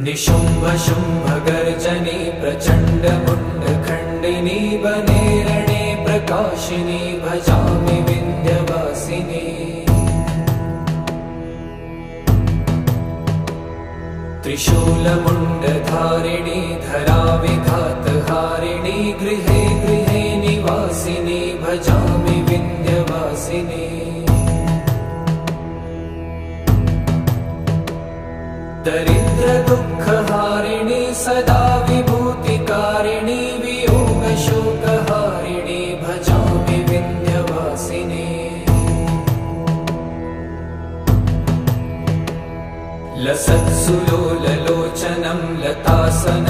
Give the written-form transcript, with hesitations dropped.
निशुम्भ शुम्भ गर्जनी प्रचण्ड मुण्ड खण्डिनी वने रणे प्रकाशिनी भजामि विन्ध्यवासिनी। त्रिशूलमुण्डधारिणी धराविघातहारिणी गृहे गृहे निवासिनी भजामि विन्ध्यवासिनी। दरिद्र दुःखहारिणी सदा विभूतिकारिणी वियोगशोकहारिणी भजामि विन्ध्यवासिनी। लसत्सुलोललोचनं लतासन